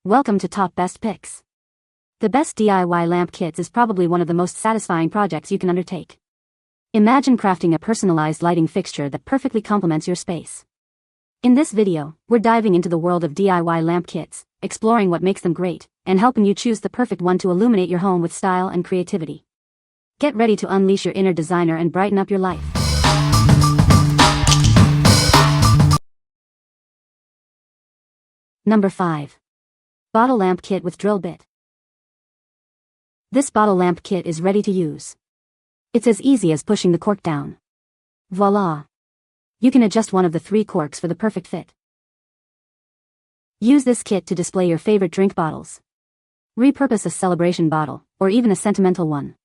Welcome to Top Best Picks. The best DIY lamp kits is probably one of the most satisfying projects you can undertake. Imagine crafting a personalized lighting fixture that perfectly complements your space. In this video, we're diving into the world of DIY lamp kits, exploring what makes them great, and helping you choose the perfect one to illuminate your home with style and creativity. Get ready to unleash your inner designer and brighten up your life. Number 5. Bottle Lamp Kit with Drill Bit. This bottle lamp kit is ready to use. It's as easy as pushing the cork down. Voila! You can adjust one of the 3 corks for the perfect fit. Use this kit to display your favorite drink bottles. Repurpose a celebration bottle, or even a sentimental one.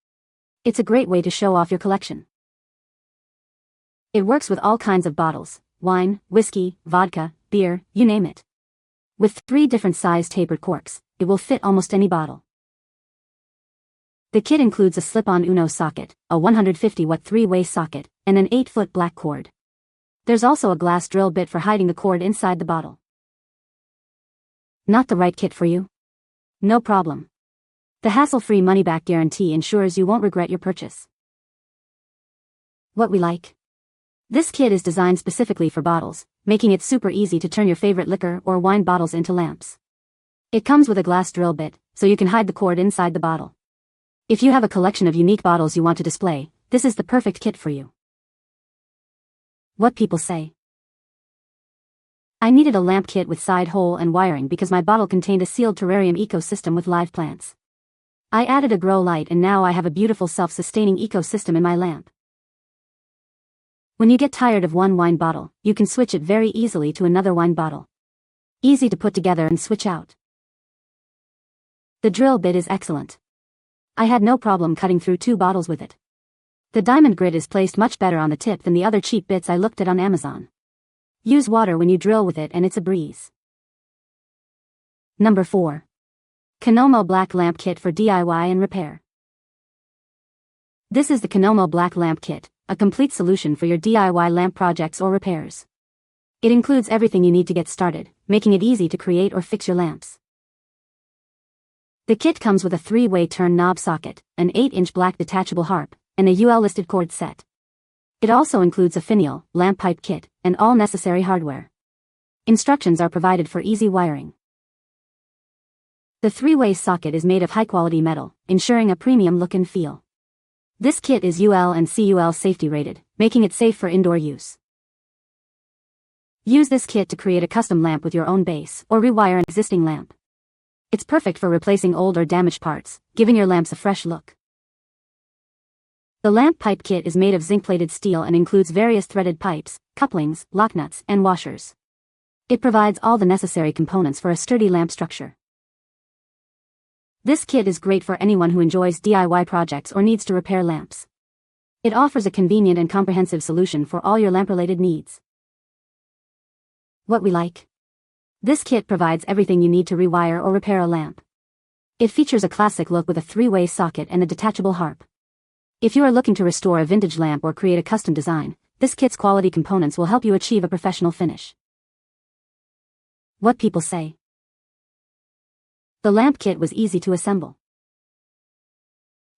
It's a great way to show off your collection. It works with all kinds of bottles: wine, whiskey, vodka, beer, you name it. With 3 different size tapered corks, it will fit almost any bottle. The kit includes a slip-on Uno socket, a 150-watt 3-way socket, and an 8-foot black cord. There's also a glass drill bit for hiding the cord inside the bottle. Not the right kit for you? No problem. The hassle-free money-back guarantee ensures you won't regret your purchase. What we like? This kit is designed specifically for bottles, making it super easy to turn your favorite liquor or wine bottles into lamps. It comes with a glass drill bit, so you can hide the cord inside the bottle. If you have a collection of unique bottles you want to display, this is the perfect kit for you. What people say? I needed a lamp kit with side hole and wiring because my bottle contained a sealed terrarium ecosystem with live plants. I added a grow light and now I have a beautiful self-sustaining ecosystem in my lamp. When you get tired of one wine bottle, you can switch it very easily to another wine bottle. Easy to put together and switch out. The drill bit is excellent. I had no problem cutting through 2 bottles with it. The diamond grit is placed much better on the tip than the other cheap bits I looked at on Amazon. Use water when you drill with it and it's a breeze. Number 4. Canomo Black Lamp Kit for DIY and Repair. This is the Canomo Black Lamp Kit, a complete solution for your DIY lamp projects or repairs. It includes everything you need to get started, making it easy to create or fix your lamps. The kit comes with a 3-way turn knob socket, an 8-inch black detachable harp, and a UL-listed cord set. It also includes a finial, lamp pipe kit, and all necessary hardware. Instructions are provided for easy wiring. The 3-way socket is made of high-quality metal, ensuring a premium look and feel. This kit is UL and CUL safety rated, making it safe for indoor use. Use this kit to create a custom lamp with your own base, or rewire an existing lamp. It's perfect for replacing old or damaged parts, giving your lamps a fresh look. The lamp pipe kit is made of zinc-plated steel and includes various threaded pipes, couplings, lock nuts, and washers. It provides all the necessary components for a sturdy lamp structure. This kit is great for anyone who enjoys DIY projects or needs to repair lamps. It offers a convenient and comprehensive solution for all your lamp-related needs. What we like? This kit provides everything you need to rewire or repair a lamp. It features a classic look with a 3-way socket and a detachable harp. If you are looking to restore a vintage lamp or create a custom design, this kit's quality components will help you achieve a professional finish. What people say? The lamp kit was easy to assemble.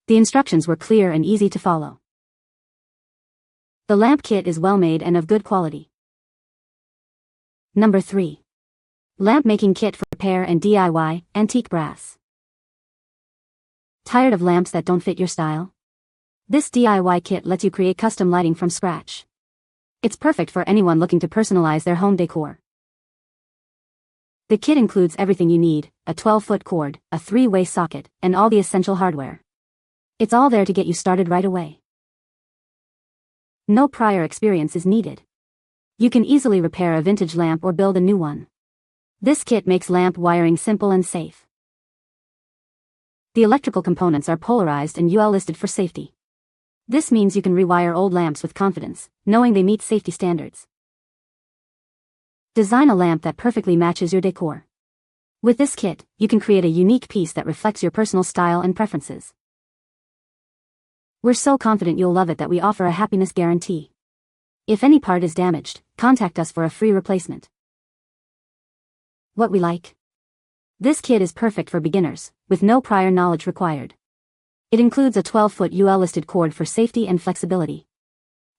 The instructions were clear and easy to follow. The lamp kit is well made and of good quality. Number 3. Lamp Making Kit for Repair and DIY, Antique Brass. Tired of lamps that don't fit your style? This DIY kit lets you create custom lighting from scratch. It's perfect for anyone looking to personalize their home decor. The kit includes everything you need: a 12-foot cord, a 3-way socket, and all the essential hardware. It's all there to get you started right away. No prior experience is needed. You can easily repair a vintage lamp or build a new one. This kit makes lamp wiring simple and safe. The electrical components are polarized and UL listed for safety. This means you can rewire old lamps with confidence, knowing they meet safety standards. Design a lamp that perfectly matches your decor. With this kit, you can create a unique piece that reflects your personal style and preferences. We're so confident you'll love it that we offer a happiness guarantee. If any part is damaged, contact us for a free replacement. What we like? This kit is perfect for beginners, with no prior knowledge required. It includes a 12-foot UL-listed cord for safety and flexibility.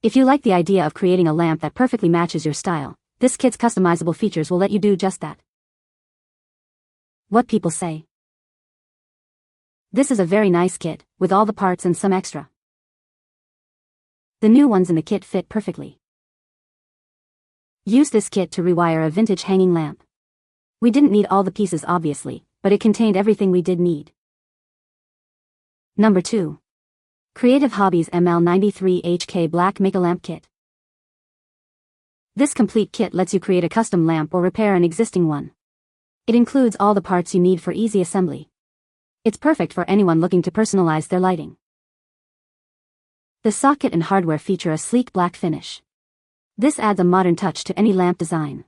If you like the idea of creating a lamp that perfectly matches your style, this kit's customizable features will let you do just that. What people say. This is a very nice kit, with all the parts and some extra. The new ones in the kit fit perfectly. Use this kit to rewire a vintage hanging lamp. We didn't need all the pieces obviously, but it contained everything we did need. Number 2. Creative Hobbies ML93HK Black Make-A-Lamp Kit. This complete kit lets you create a custom lamp or repair an existing one. It includes all the parts you need for easy assembly. It's perfect for anyone looking to personalize their lighting. The socket and hardware feature a sleek black finish. This adds a modern touch to any lamp design.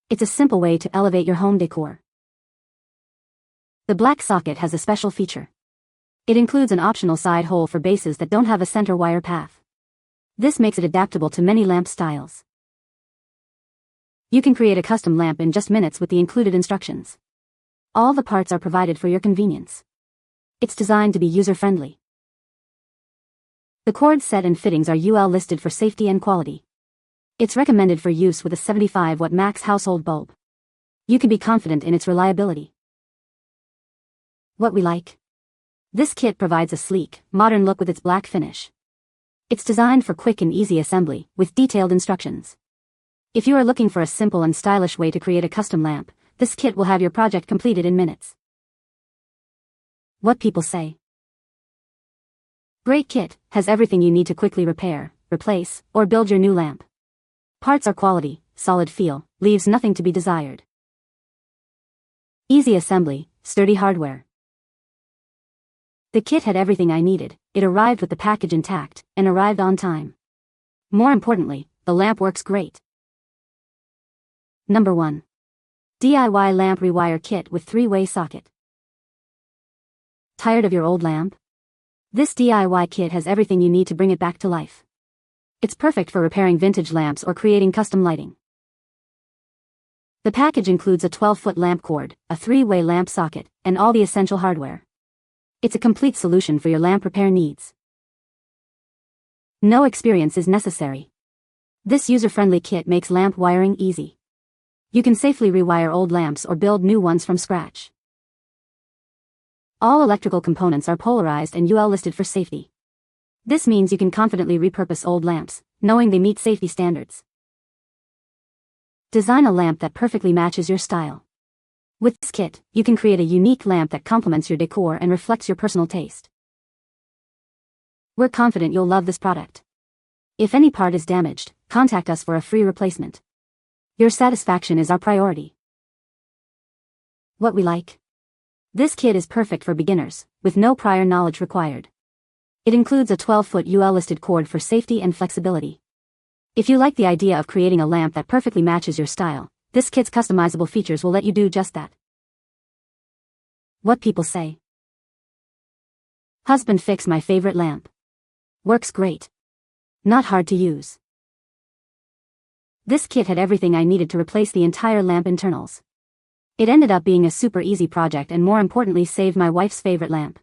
It's a simple way to elevate your home decor. The black socket has a special feature. It includes an optional side hole for bases that don't have a center wire path. This makes it adaptable to many lamp styles. You can create a custom lamp in just minutes with the included instructions. All the parts are provided for your convenience. It's designed to be user-friendly. The cord set and fittings are UL listed for safety and quality. It's recommended for use with a 75-watt max household bulb. You can be confident in its reliability. What we like. This kit provides a sleek, modern look with its black finish. It's designed for quick and easy assembly, with detailed instructions. If you are looking for a simple and stylish way to create a custom lamp, this kit will have your project completed in minutes. What people say. Great kit, has everything you need to quickly repair, replace, or build your new lamp. Parts are quality, solid feel, leaves nothing to be desired. Easy assembly, sturdy hardware. The kit had everything I needed, it arrived with the package intact, and arrived on time. More importantly, the lamp works great. Number 1. DIY Lamp Rewire Kit with 3-way socket. Tired of your old lamp? This DIY kit has everything you need to bring it back to life. It's perfect for repairing vintage lamps or creating custom lighting. The package includes a 12-foot lamp cord, a 3-way lamp socket, and all the essential hardware. It's a complete solution for your lamp repair needs. No experience is necessary. This user-friendly kit makes lamp wiring easy. You can safely rewire old lamps or build new ones from scratch. All electrical components are polarized and UL listed for safety. This means you can confidently repurpose old lamps, knowing they meet safety standards. Design a lamp that perfectly matches your style. With this kit, you can create a unique lamp that complements your decor and reflects your personal taste. We're confident you'll love this product. If any part is damaged, contact us for a free replacement. Your satisfaction is our priority. What we like. This kit is perfect for beginners, with no prior knowledge required. It includes a 12-foot UL-listed cord for safety and flexibility. If you like the idea of creating a lamp that perfectly matches your style, this kit's customizable features will let you do just that. What people say. Husband fixed my favorite lamp. Works great. Not hard to use. This kit had everything I needed to replace the entire lamp internals. It ended up being a super easy project and more importantly saved my wife's favorite lamp.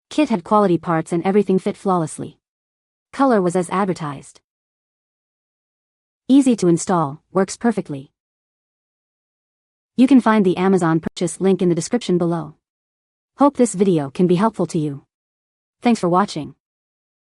Kit had quality parts and everything fit flawlessly. Color was as advertised. Easy to install, works perfectly. You can find the Amazon purchase link in the description below. Hope this video can be helpful to you. Thanks for watching.